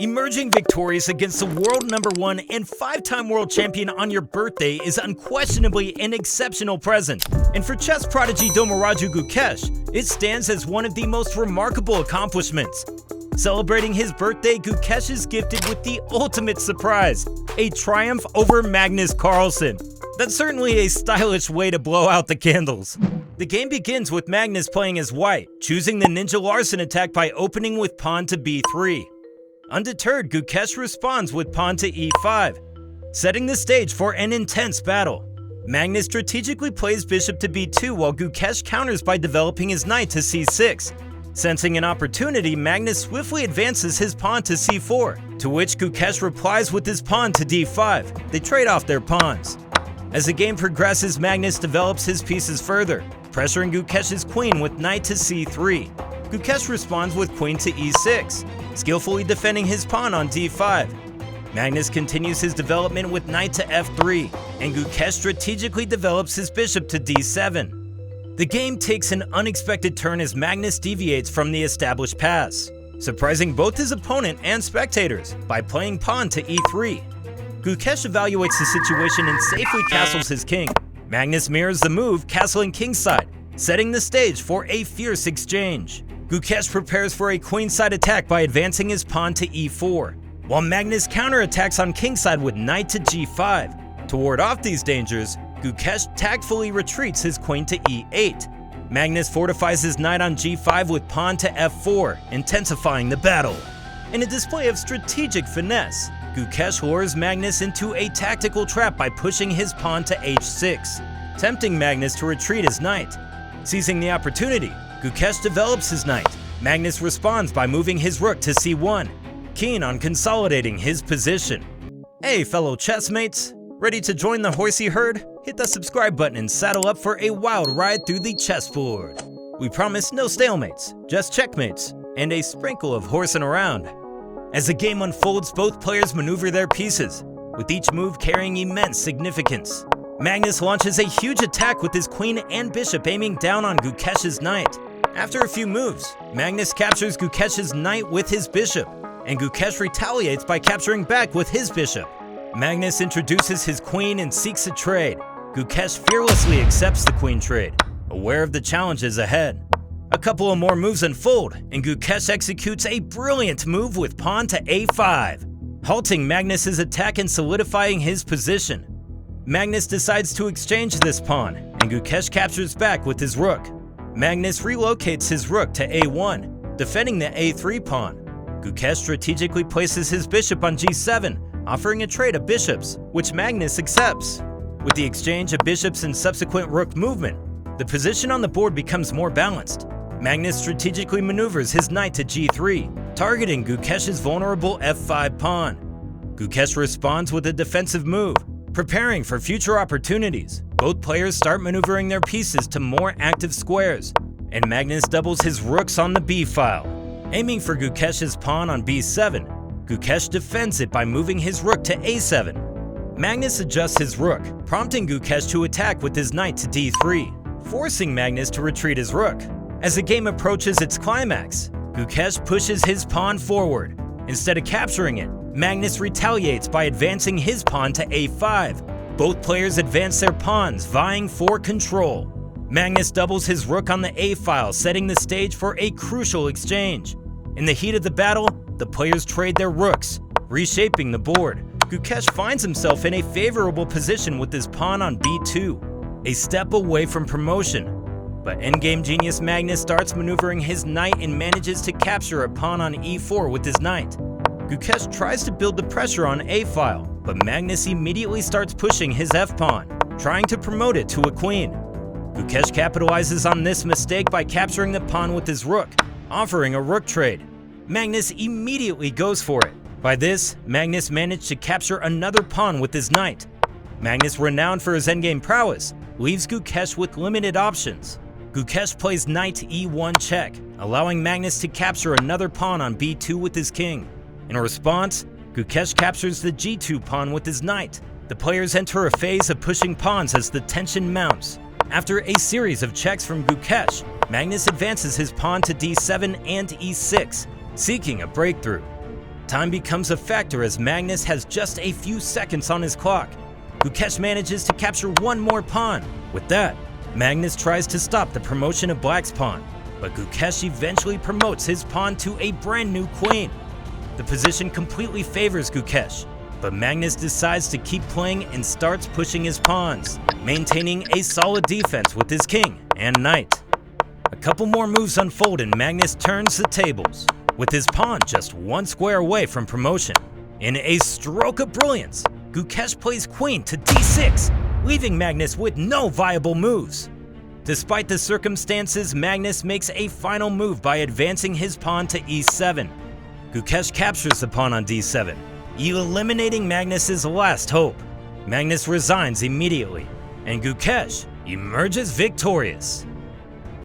Emerging victorious against the world #1 and 5-time world champion on your birthday is unquestionably an exceptional present. And for chess prodigy Domaraju Gukesh, it stands as one of the most remarkable accomplishments. Celebrating his birthday, Gukesh is gifted with the ultimate surprise, a triumph over Magnus Carlsen. That's certainly a stylish way to blow out the candles. The game begins with Magnus playing as white, choosing the Ninja Larsen attack by opening with pawn to b3. Undeterred, Gukesh responds with pawn to e5, setting the stage for an intense battle. Magnus strategically plays bishop to b2 while Gukesh counters by developing his knight to c6. Sensing an opportunity, Magnus swiftly advances his pawn to c4, to which Gukesh replies with his pawn to d5. They trade off their pawns. As the game progresses, Magnus develops his pieces further, pressuring Gukesh's queen with knight to c3. Gukesh responds with queen to e6, skillfully defending his pawn on d5. Magnus continues his development with knight to f3, and Gukesh strategically develops his bishop to d7. The game takes an unexpected turn as Magnus deviates from the established paths, surprising both his opponent and spectators by playing pawn to e3. Gukesh evaluates the situation and safely castles his king. Magnus mirrors the move, castling kingside, setting the stage for a fierce exchange. Gukesh prepares for a queenside attack by advancing his pawn to e4, while Magnus counterattacks on kingside with knight to g5. To ward off these dangers, Gukesh tactfully retreats his queen to e8. Magnus fortifies his knight on g5 with pawn to f4, intensifying the battle. In a display of strategic finesse, Gukesh lures Magnus into a tactical trap by pushing his pawn to h6, tempting Magnus to retreat his knight. Seizing the opportunity, Gukesh develops his knight. Magnus responds by moving his rook to c1, keen on consolidating his position. Hey fellow chessmates, ready to join the horsey herd? Hit the subscribe button and saddle up for a wild ride through the chessboard. We promise no stalemates, just checkmates, and a sprinkle of horsing around. As the game unfolds, both players maneuver their pieces, with each move carrying immense significance. Magnus launches a huge attack with his queen and bishop aiming down on Gukesh's knight. After a few moves, Magnus captures Gukesh's knight with his bishop, and Gukesh retaliates by capturing back with his bishop. Magnus introduces his queen and seeks a trade. Gukesh fearlessly accepts the queen trade, aware of the challenges ahead. A couple of more moves unfold, and Gukesh executes a brilliant move with pawn to a5, halting Magnus's attack and solidifying his position. Magnus decides to exchange this pawn, and Gukesh captures back with his rook. Magnus relocates his rook to a1, defending the a3 pawn. Gukesh strategically places his bishop on g7, offering a trade of bishops, which Magnus accepts. With the exchange of bishops and subsequent rook movement, the position on the board becomes more balanced. Magnus strategically maneuvers his knight to g3, targeting Gukesh's vulnerable f5 pawn. Gukesh responds with a defensive move, preparing for future opportunities. Both players start maneuvering their pieces to more active squares, and Magnus doubles his rooks on the b-file. Aiming for Gukesh's pawn on b7, Gukesh defends it by moving his rook to a7. Magnus adjusts his rook, prompting Gukesh to attack with his knight to d3, forcing Magnus to retreat his rook. As the game approaches its climax, Gukesh pushes his pawn forward. Instead of capturing it, Magnus retaliates by advancing his pawn to a5. Both players advance their pawns, vying for control. Magnus doubles his rook on the a-file, setting the stage for a crucial exchange. In the heat of the battle, the players trade their rooks, reshaping the board. Gukesh finds himself in a favorable position with his pawn on b2, a step away from promotion. But endgame genius Magnus starts maneuvering his knight and manages to capture a pawn on e4 with his knight. Gukesh tries to build the pressure on a-file, but Magnus immediately starts pushing his f-pawn, trying to promote it to a queen. Gukesh capitalizes on this mistake by capturing the pawn with his rook, offering a rook trade. Magnus immediately goes for it. By this, Magnus managed to capture another pawn with his knight. Magnus, renowned for his endgame prowess, leaves Gukesh with limited options. Gukesh plays knight e1 check, allowing Magnus to capture another pawn on b2 with his king. In response, Gukesh captures the g2 pawn with his knight. The players enter a phase of pushing pawns as the tension mounts. After a series of checks from Gukesh, Magnus advances his pawn to d7 and e6, seeking a breakthrough. Time becomes a factor as Magnus has just a few seconds on his clock. Gukesh manages to capture one more pawn. With that, Magnus tries to stop the promotion of Black's pawn, but Gukesh eventually promotes his pawn to a brand new queen. The position completely favors Gukesh, but Magnus decides to keep playing and starts pushing his pawns, maintaining a solid defense with his king and knight. A couple more moves unfold and Magnus turns the tables, with his pawn just one square away from promotion. In a stroke of brilliance, Gukesh plays queen to d6, leaving Magnus with no viable moves. Despite the circumstances, Magnus makes a final move by advancing his pawn to e7. Gukesh captures the pawn on d7, eliminating Magnus's last hope. Magnus resigns immediately, and Gukesh emerges victorious.